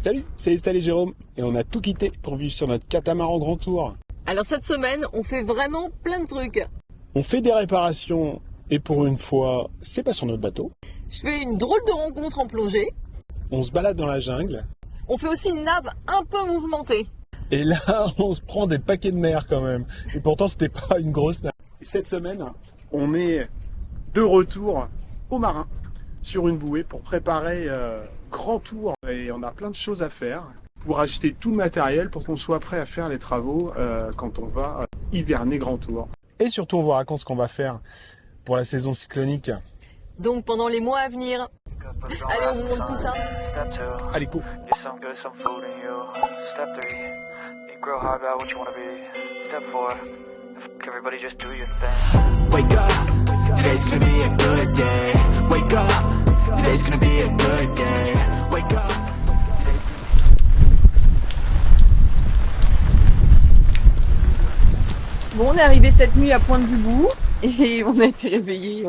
Salut, c'est Estelle et Jérôme et on a tout quitté pour vivre sur notre catamaran Grand Tour. Alors cette semaine, on fait vraiment plein de trucs. On fait des réparations et pour une fois, c'est pas sur notre bateau. Je fais une drôle de rencontre en plongée. On se balade dans la jungle. On fait aussi une nave un peu mouvementée. Et là, on se prend des paquets de mer quand même. Et pourtant, c'était pas une grosse nave. Et cette semaine, on est de retour au marin sur une bouée pour préparer Grand Tour. Et on a plein de choses à faire pour acheter tout le matériel pour qu'on soit prêt à faire les travaux quand on va hiverner Grand Tour. Et surtout, on vous raconte ce qu'on va faire pour la saison cyclonique. Donc pendant les mois à venir. Allez, on vous montre tout ça. Allez, go. Grow hard about what you wanna be. Step 4, everybody just do your thing. Wake up, today's gonna be a good day. Wake up, today's gonna be a good day. Wake up. Bon, on est arrivé cette nuit à Pointe-du-Bout et on a été réveillés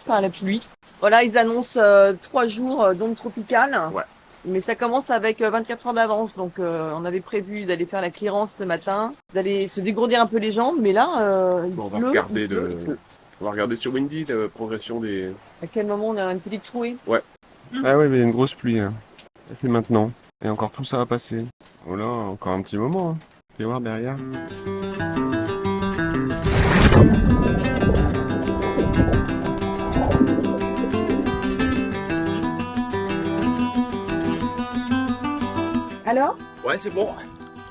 par la pluie. Voilà, ils annoncent 3 jours d'onde tropicale. Ouais. Mais ça commence avec 24 heures d'avance, donc on avait prévu d'aller faire la clearance ce matin, d'aller se dégourdir un peu les jambes, mais là, on va regarder sur Windy la progression des... À quel moment on a une petite trouée? Ouais. Ah ouais, mais il y a une grosse pluie. Hein. C'est maintenant. Et encore tout ça va passer. Voilà, encore un petit moment. Hein. Fais voir derrière. Alors? Ouais, c'est bon.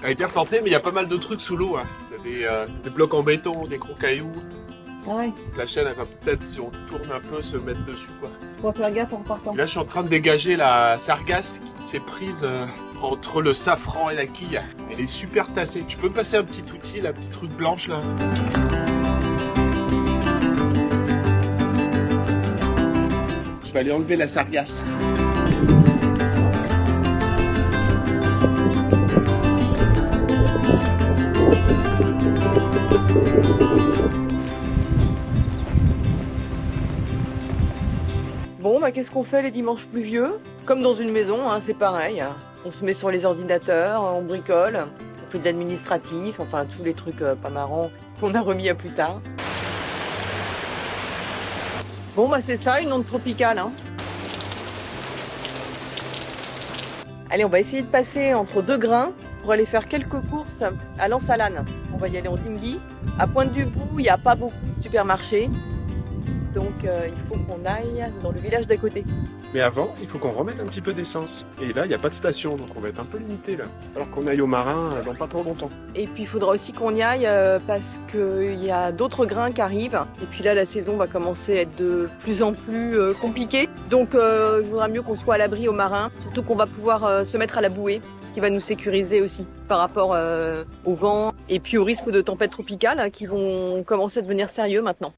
Elle est bien plantée, mais il y a pas mal de trucs sous l'eau. Hein. Il y a des blocs en béton, des gros cailloux. Ah ouais. La chaîne, elle va peut-être, si on tourne un peu, se mettre dessus, quoi. On va faire gaffe en repartant. Et là, je suis en train de dégager la sargasse qui s'est prise entre le safran et la quille. Elle est super tassée. Tu peux me passer un petit outil, la petite truc blanche, là? Je vais aller enlever la sargasse. Bon, bah qu'est-ce qu'on fait les dimanches pluvieux? Comme dans une maison, hein, c'est pareil. On se met sur les ordinateurs, on bricole, on fait de l'administratif, enfin tous les trucs pas marrants qu'on a remis à plus tard. Bon, bah c'est ça, une onde tropicale. Hein. Allez, on va essayer de passer entre 2 grains pour aller faire quelques courses à Lens-Alane. On va y aller en dinghy. À Pointe-du-Bout, il n'y a pas beaucoup de supermarchés. Donc il faut qu'on aille dans le village d'à côté. Mais avant, il faut qu'on remette un petit peu d'essence. Et là, il n'y a pas de station, donc on va être un peu limité là. Alors qu'on aille au marin dans pas trop longtemps. Et puis il faudra aussi qu'on y aille parce qu'il y a d'autres grains qui arrivent. Et puis là, la saison va commencer à être de plus en plus compliquée. Donc il vaudra mieux qu'on soit à l'abri au marin. Surtout qu'on va pouvoir se mettre à la bouée, ce qui va nous sécuriser aussi par rapport au vent et puis au risque de tempêtes tropicales hein, qui vont commencer à devenir sérieux maintenant.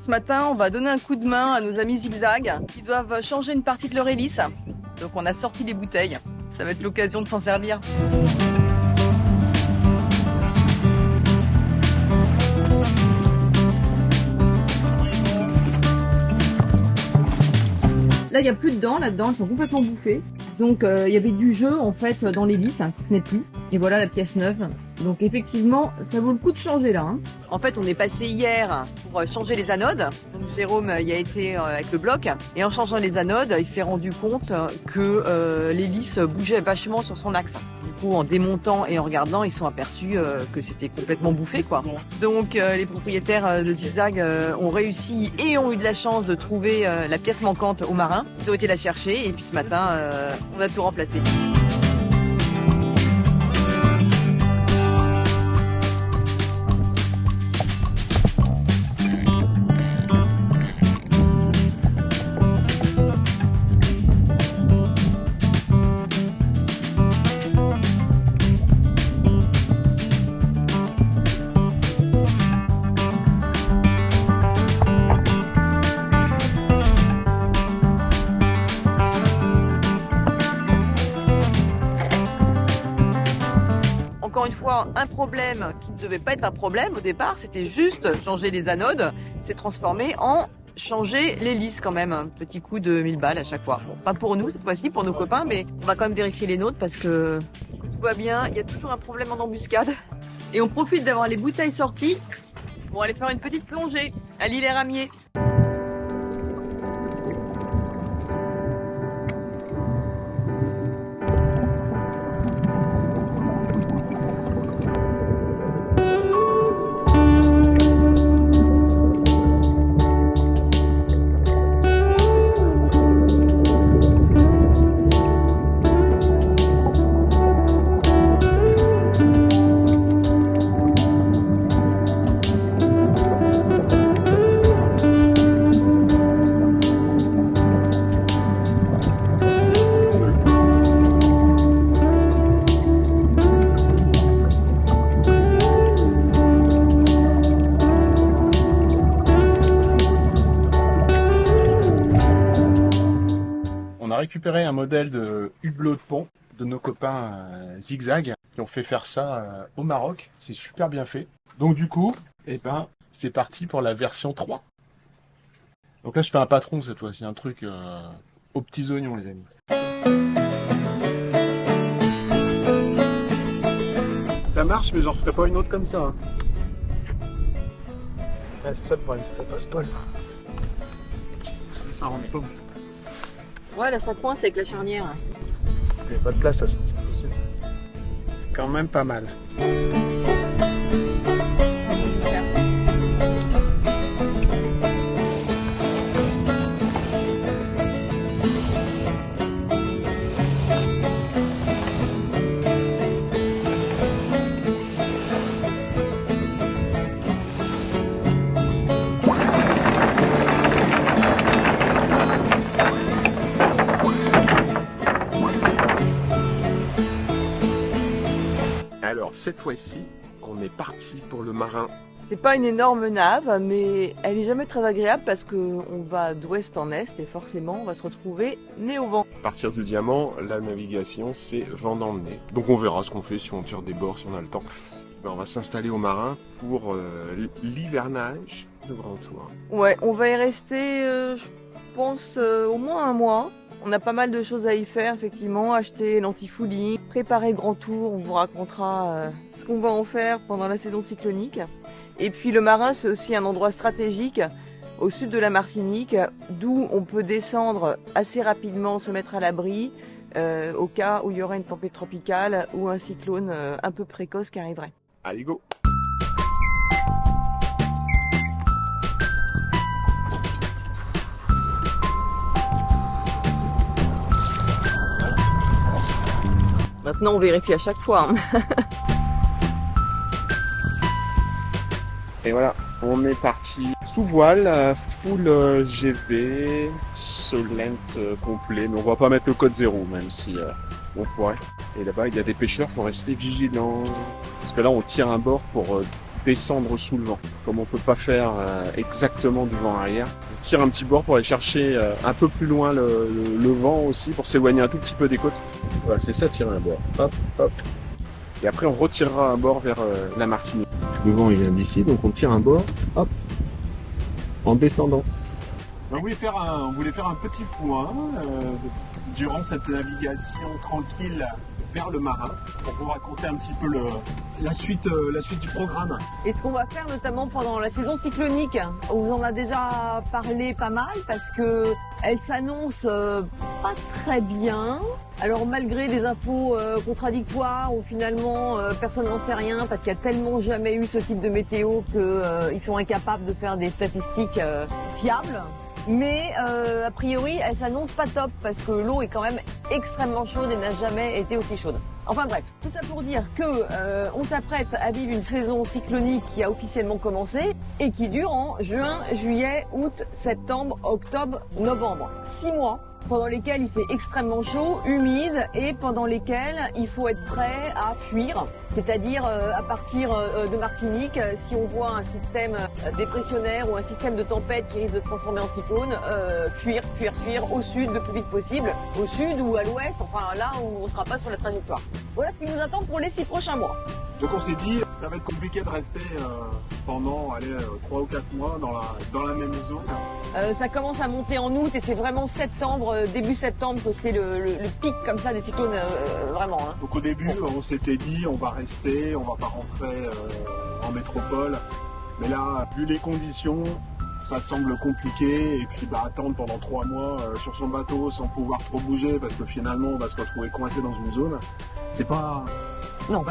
Ce matin, on va donner un coup de main à nos amis Zigzag qui doivent changer une partie de leur hélice. Donc on a sorti les bouteilles. Ça va être l'occasion de s'en servir. Là, il n'y a plus de dents là-dedans, elles sont complètement bouffées. Donc il y avait du jeu en fait dans l'hélice qui n'est plus. Et voilà la pièce neuve. Donc effectivement, ça vaut le coup de changer là. Hein. En fait, on est passé hier pour changer les anodes. Donc Jérôme y a été avec le bloc. Et en changeant les anodes, il s'est rendu compte que l'hélice bougeait vachement sur son axe. Du coup, en démontant et en regardant, ils sont aperçus que c'était complètement bouffé, quoi. Donc les propriétaires de Zigzag ont réussi et ont eu de la chance de trouver la pièce manquante aux marins. Ils ont été la chercher et puis ce matin, on a tout remplacé. encore une fois un problème qui ne devait pas être un problème au départ, c'était juste changer les anodes, c'est transformé en changer l'hélice quand même, un petit coup de 1000 balles à chaque fois. Bon, pas pour nous cette fois-ci, pour nos copains, mais on va quand même vérifier les nôtres parce que tout va bien, il y a toujours un problème en embuscade. Et on profite d'avoir les bouteilles sorties pour aller faire une petite plongée à l'île Éramier. On a récupéré un modèle de hublot de pont de nos copains Zigzag qui ont fait faire ça au Maroc. C'est super bien fait. Donc du coup, eh ben, c'est parti pour la version 3. Donc là, je fais un patron cette fois-ci, un truc aux petits oignons, les amis. Ça marche, mais j'en ferai pas une autre comme ça. Hein. Ouais, c'est ça le problème, c'est que ça passe pas. Ça rentre pas. Ouais, là ça coince avec la charnière. Il n'y a pas de place à ça, c'est possible. C'est quand même pas mal. Alors, cette fois-ci, on est parti pour le marin. C'est pas une énorme nave, mais elle est jamais très agréable parce qu'on va d'ouest en est et forcément on va se retrouver nez au vent. À partir du diamant, la navigation, c'est vent dans le nez. Donc on verra ce qu'on fait, si on tire des bords, si on a le temps. Ben, on va s'installer au marin pour l'hivernage de Grand Tour. Ouais, on va y rester, je pense, au moins un mois. On a pas mal de choses à y faire, effectivement. Acheter l'antifouling, préparer Grand Tour, on vous racontera ce qu'on va en faire pendant la saison cyclonique. Et puis le marin, c'est aussi un endroit stratégique au sud de la Martinique, d'où on peut descendre assez rapidement, se mettre à l'abri, au cas où il y aurait une tempête tropicale ou un cyclone un peu précoce qui arriverait. Allez, go! Maintenant, on vérifie à chaque fois. Hein. Et voilà, on est parti sous voile, full GV, Solent complet, mais on va pas mettre le code 0, même si on pourrait. Et là-bas, il y a des pêcheurs, faut rester vigilant. Parce que là, on tire un bord pour descendre sous le vent. Comme on peut pas faire exactement du vent arrière, on tire un petit bord pour aller chercher un peu plus loin le vent aussi, pour s'éloigner un tout petit peu des côtes. Voilà, c'est ça, tirer un bord. Hop, hop. Et après, on retirera un bord vers la Martinique. Le vent, il vient d'ici, donc on tire un bord, hop, en descendant. On voulait faire un petit point durant cette navigation tranquille vers le marin pour vous raconter un petit peu la suite du programme. Et ce qu'on va faire notamment pendant la saison cyclonique, on vous en a déjà parlé pas mal parce que elle s'annonce pas très bien. Alors malgré des infos contradictoires où finalement personne n'en sait rien parce qu'il n'y a tellement jamais eu ce type de météo qu'ils sont incapables de faire des statistiques fiables. Mais a priori, elle s'annonce pas top parce que l'eau est quand même extrêmement chaude et n'a jamais été aussi chaude. Enfin bref, tout ça pour dire que on s'apprête à vivre une saison cyclonique qui a officiellement commencé et qui dure en juin, juillet, août, septembre, octobre, novembre. 6 mois pendant lesquels il fait extrêmement chaud, humide et pendant lesquels il faut être prêt à fuir. C'est-à-dire à partir de Martinique, si on voit un système dépressionnaire ou un système de tempête qui risque de transformer en cyclone, fuir au sud le plus vite possible, au sud ou à l'ouest, enfin là où on ne sera pas sur la trajectoire. Voilà ce qui nous attend pour les 6 prochains mois. Donc on s'est dit, ça va être compliqué de rester pendant 3 ou 4 mois dans la même zone. Ça commence à monter en août et c'est vraiment septembre, début septembre que c'est le pic comme ça des cyclones, vraiment. Hein. Donc au début, on s'était dit, on va rester, on va pas rentrer en métropole. Mais là, vu les conditions, ça semble compliqué. Et puis attendre pendant 3 mois sur son bateau sans pouvoir trop bouger parce que finalement on va se retrouver coincé dans une zone, c'est pas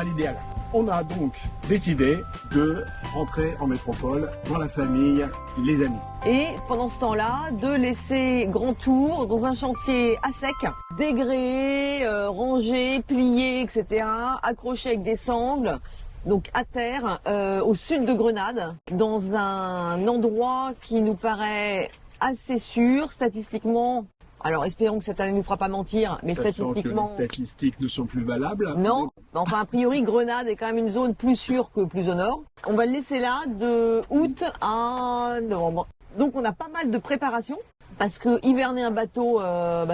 l'idéal. On a donc décidé de rentrer en métropole, voir la famille, les amis. Et pendant ce temps-là, de laisser Grand Tour dans un chantier à sec, dégréé, rangé, plié, etc., accroché avec des sangles, donc à terre, au sud de Grenade, dans un endroit qui nous paraît assez sûr, statistiquement. Alors espérons que cette année ne nous fera pas mentir, mais statistiquement... Que les statistiques ne sont plus valables. Non, enfin a priori Grenade est quand même une zone plus sûre que plus au nord. On va le laisser là de août à novembre. Donc on a pas mal de préparation, parce que hiverner un bateau,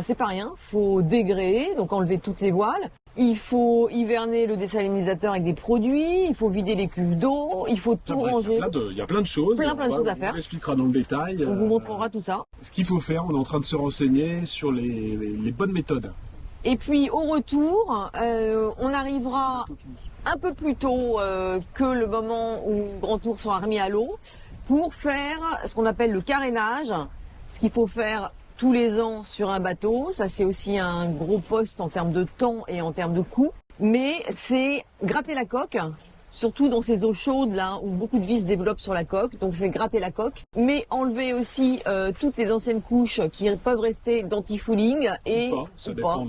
c'est pas rien. Faut dégréer, donc enlever toutes les voiles. Il faut hiverner le désalinisateur avec des produits, il faut vider les cuves d'eau, il faut tout ranger. Il y a plein de choses. Plein de choses à faire. On vous expliquera dans le détail. On vous montrera tout ça. Ce qu'il faut faire, on est en train de se renseigner sur les bonnes méthodes. Et puis au retour, on arrivera un peu plus tôt que le moment où Grand Tour sera remis à l'eau pour faire ce qu'on appelle le carénage, ce qu'il faut faire tous les ans sur un bateau. Ça, c'est aussi un gros poste en termes de temps et en termes de coût. Mais c'est gratter la coque, surtout dans ces eaux chaudes là où beaucoup de vis se développent sur la coque. Donc c'est gratter la coque, mais enlever aussi toutes les anciennes couches qui peuvent rester d'anti-fouling et ça dépend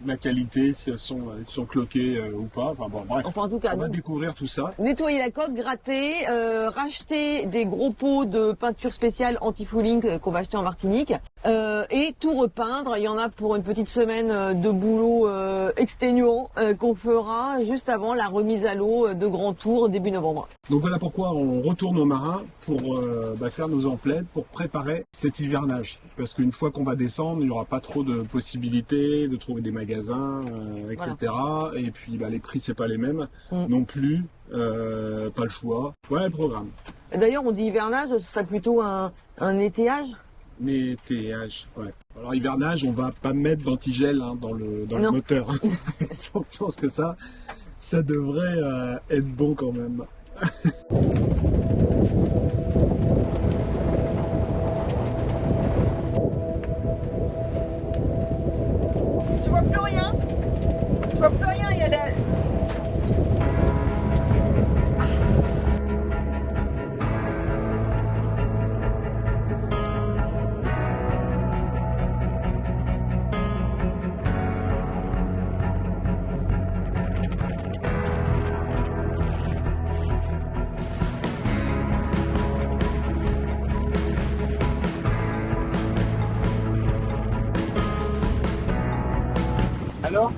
de la qualité, si elles sont cloquées ou pas. Enfin bon, bref. Enfin, en tout cas, on va découvrir tout ça. Nettoyer la coque, gratter, racheter des gros pots de peinture spéciale anti-fouling qu'on va acheter en Martinique et tout repeindre. Il y en a pour une petite semaine de boulot exténuant qu'on fera juste avant la remise à l'eau de Grand Tour début novembre. Donc voilà pourquoi on retourne au marin pour faire nos emplettes, pour préparer cet hivernage. Parce qu'une fois qu'on va descendre, il n'y aura pas trop de possibilités de trouver des magasins, etc. Voilà. Et puis les prix, c'est pas les mêmes non plus. Pas le choix. Voilà le programme. D'ailleurs, on dit hivernage, ce serait plutôt un étayage. Étayage, ouais. Alors hivernage, on va pas mettre d'antigel dans le moteur. Je pense que ça devrait être bon quand même. Je vois plus rien. Il y a la... Alors,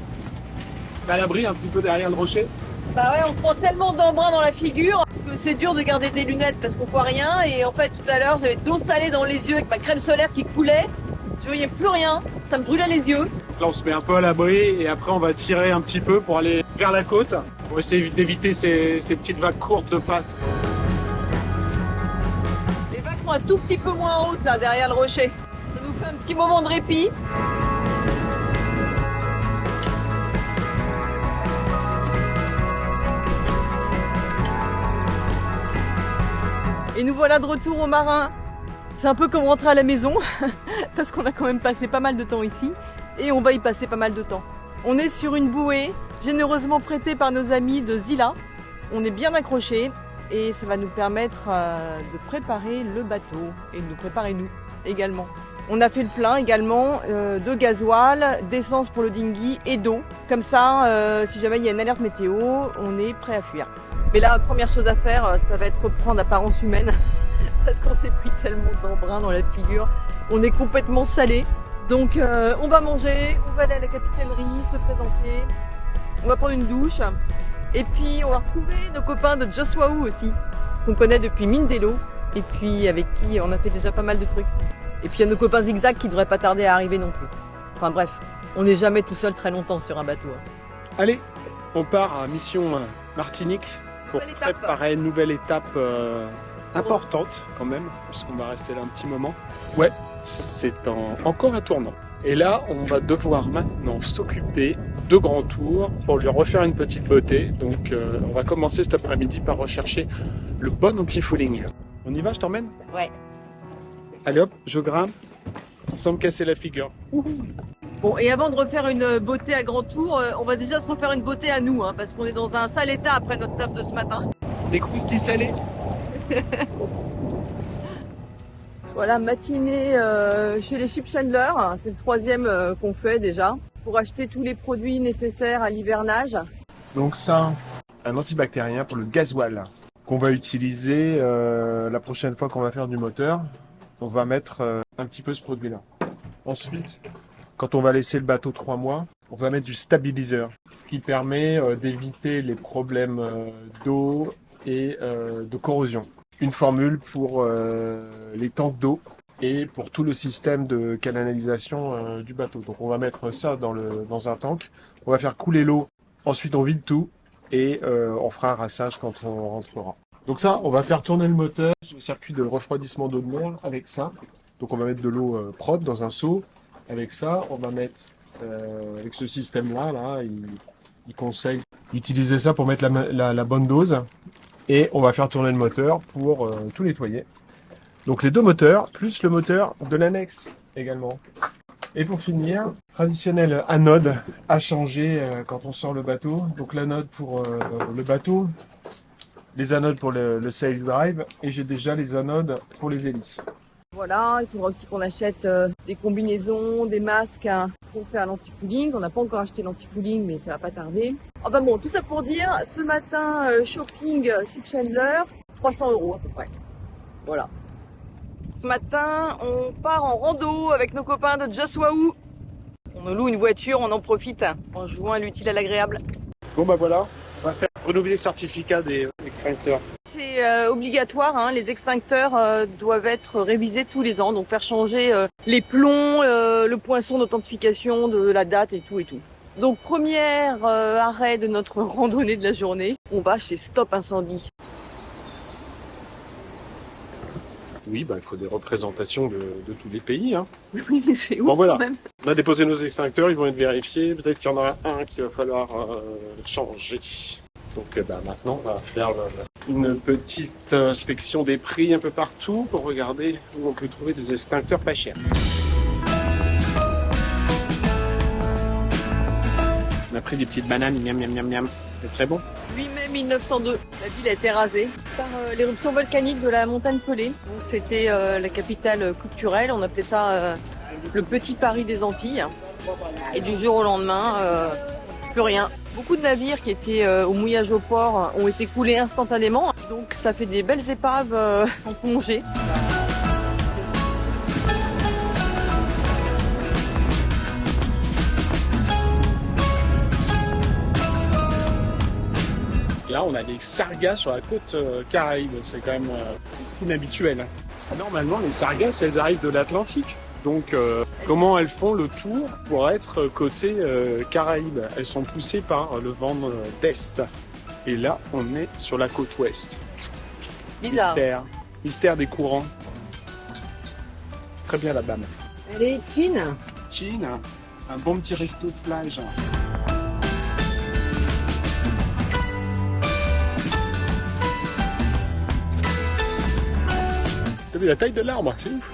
tu vas à l'abri un petit peu derrière le rocher? Bah ouais, on se prend tellement d'embrun dans la figure que c'est dur de garder des lunettes parce qu'on voit rien. Et en fait, tout à l'heure, j'avais de l'eau salée dans les yeux avec ma crème solaire qui coulait. Je voyais plus rien, ça me brûlait les yeux. Là, on se met un peu à l'abri et après, on va tirer un petit peu pour aller vers la côte pour essayer d'éviter ces petites vagues courtes de face. Les vagues sont un tout petit peu moins hautes là derrière le rocher. Ça nous fait un petit moment de répit. Et nous voilà de retour au marin. C'est un peu comme rentrer à la maison, parce qu'on a quand même passé pas mal de temps ici, et on va y passer pas mal de temps. On est sur une bouée, généreusement prêtée par nos amis de Zilla. On est bien accrochés, et ça va nous permettre de préparer le bateau, et de nous préparer nous également. On a fait le plein également de gasoil, d'essence pour le dinghy et d'eau. Comme ça, si jamais il y a une alerte météo, on est prêt à fuir. Mais là, première chose à faire, ça va être reprendre apparence humaine parce qu'on s'est pris tellement d'embrun dans la figure. On est complètement salé. Donc on va manger, on va aller à la capitainerie, se présenter. On va prendre une douche. Et puis on va retrouver nos copains de Joswaou aussi, qu'on connaît depuis Mindelo. Et puis avec qui on a fait déjà pas mal de trucs. Et puis il y a nos copains Zigzag qui devraient pas tarder à arriver non plus. Enfin bref, on n'est jamais tout seul très longtemps sur un bateau. Allez, On part à Mission Martinique pour Nouvelle étape. préparer une nouvelle étape importante quand même, puisqu'on va rester là un petit moment. Ouais, c'est encore un tournant. Et là, on va devoir maintenant s'occuper de Grand Tour pour lui refaire une petite beauté. Donc on va commencer cet après-midi par rechercher le bon anti-fouling. On y va, je t'emmène? Ouais. Allez hop, je grimpe sans me casser la figure. Bon, et avant de refaire une beauté à Grand Tour, on va déjà se refaire une beauté à nous, hein, parce qu'on est dans un sale état après notre taf de ce matin. Des croustilles salées. Voilà, matinée chez les Chip Chandler, c'est le 3e qu'on fait déjà, pour acheter tous les produits nécessaires à l'hivernage. Donc ça, un antibactérien pour le gasoil qu'on va utiliser la prochaine fois qu'on va faire du moteur. On va mettre un petit peu ce produit-là. Ensuite, quand on va laisser le bateau 3 mois, on va mettre du stabiliseur, ce qui permet d'éviter les problèmes d'eau et de corrosion. Une formule pour les tanks d'eau et pour tout le système de canalisation du bateau. Donc on va mettre ça dans un tank, on va faire couler l'eau, ensuite on vide tout et on fera un rassage quand on rentrera. Donc ça, on va faire tourner le moteur, le circuit de refroidissement d'eau de mer avec ça. Donc on va mettre de l'eau propre dans un seau. Avec ça, on va mettre, avec ce système-là, il conseille d'utiliser ça pour mettre la bonne dose. Et on va faire tourner le moteur pour tout nettoyer. Donc les 2 moteurs, plus le moteur de l'annexe également. Et pour finir, traditionnel anode à changer quand on sort le bateau. Donc l'anode pour le bateau, les anodes pour le sail drive, et j'ai déjà les anodes pour les hélices. Voilà, il faudra aussi qu'on achète des combinaisons, des masques pour faire l'anti-fouling. On n'a pas encore acheté l'anti-fouling, mais ça va pas tarder. Enfin bon, tout ça pour dire, ce matin, shopping Chip Chandler, 300 € à peu près. Voilà. Ce matin, on part en rando avec nos copains de Just Wahoo. On loue une voiture, on en profite en jouant à l'utile à l'agréable. Bon bah voilà, on va faire renouveler le certificat des extincteurs. C'est obligatoire, hein, les extincteurs doivent être révisés tous les ans, donc faire changer les plombs, le poinçon d'authentification de la date et tout et tout. Donc premier arrêt de notre randonnée de la journée, on va chez Stop Incendie. Oui, bah il faut des représentations de tous les pays. Hein. Oui, mais c'est ouf Bon voilà, quand même. on a déposé nos extincteurs, ils vont être vérifiés. Peut-être qu'il y en aura un qu'il va falloir changer. Donc maintenant, on va faire une petite inspection des prix un peu partout pour regarder où on peut trouver des extincteurs pas chers. On a pris des petites bananes, miam miam miam miam. C'est très bon. 8 mai 1902, la ville a été rasée par l'éruption volcanique de la montagne Pelée. Donc c'était la capitale culturelle, on appelait ça le petit Paris des Antilles. Et du jour au lendemain, plus rien. Beaucoup de navires qui étaient au mouillage au port ont été coulés instantanément, donc ça fait des belles épaves en plongée. Là, on a des sargasses sur la côte Caraïbe. C'est quand même inhabituel. Parce que normalement, les sargasses, elles arrivent de l'Atlantique. Donc, comment elles font le tour pour être côté Caraïbe? Elles sont poussées par le vent d'Est. Et là, on est sur la côte Ouest. Bizarre. Mystère des courants. C'est très bien la BAM. Elle est fine. Chine, un bon petit resto de plage. T'as vu la taille de l'arbre? C'est ouf.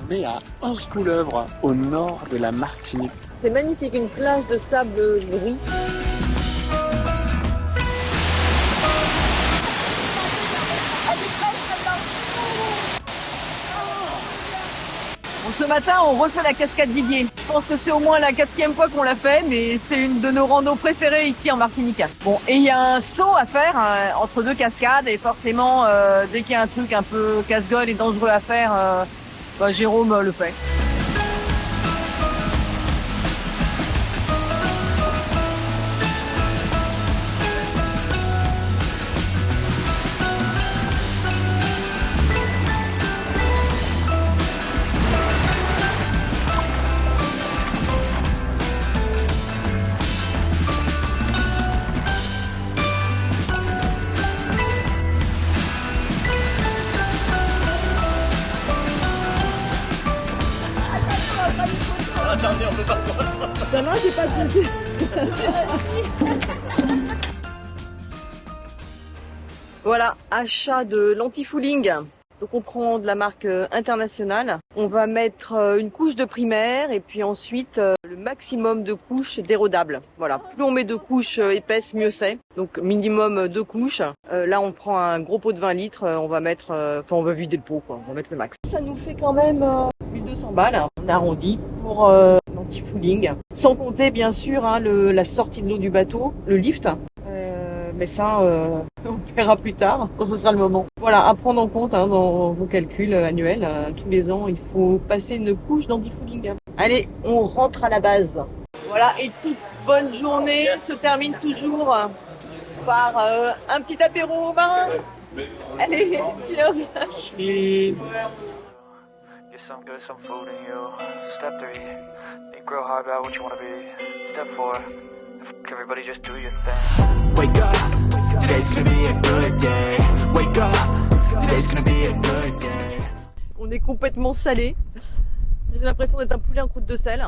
On est à Anse-Couleuvre, au nord de la Martinique. C'est magnifique, une plage de sable gris. Bon, ce matin, on refait la cascade d'Iguier. Je pense que c'est au moins la 4e fois qu'on l'a fait, mais c'est une de nos randos préférées ici en Martinique. Bon, et il y a un saut à faire entre 2 cascades, et forcément, dès qu'il y a un truc un peu casse-gueule et dangereux à faire, Jérôme le fait. Ça va, j'ai pas de plaisir. Voilà, achat de l'anti-fouling. Donc on prend de la marque internationale. On va mettre une couche de primaire et puis ensuite le maximum de couches d'érodable. Voilà, plus on met de couches épaisses, mieux c'est. Donc minimum 2 couches. Là on prend un gros pot de 20 litres, on va mettre, on va vider le pot quoi, on va mettre le max. Ça nous fait quand même 1200 balles, on arrondit pour l'anti-fouling. Sans compter bien sûr la sortie de l'eau du bateau, le lift. Mais ça, on paiera plus tard, quand ce sera le moment. Voilà, à prendre en compte dans vos calculs annuels. Tous les ans, il faut passer une couche d'anti-fouling. Allez, on rentre à la base. Voilà, et toute bonne journée se termine toujours par un petit apéro au marin. Allez, cheers. Get some good, some food in you. Step 3, think real hard about what you want to be. Step 4, everybody just do your thing. Wake up, today's gonna be a good day. Wake up, today's gonna be a good day. On est complètement salé. J'ai l'impression d'être un poulet en croûte de sel.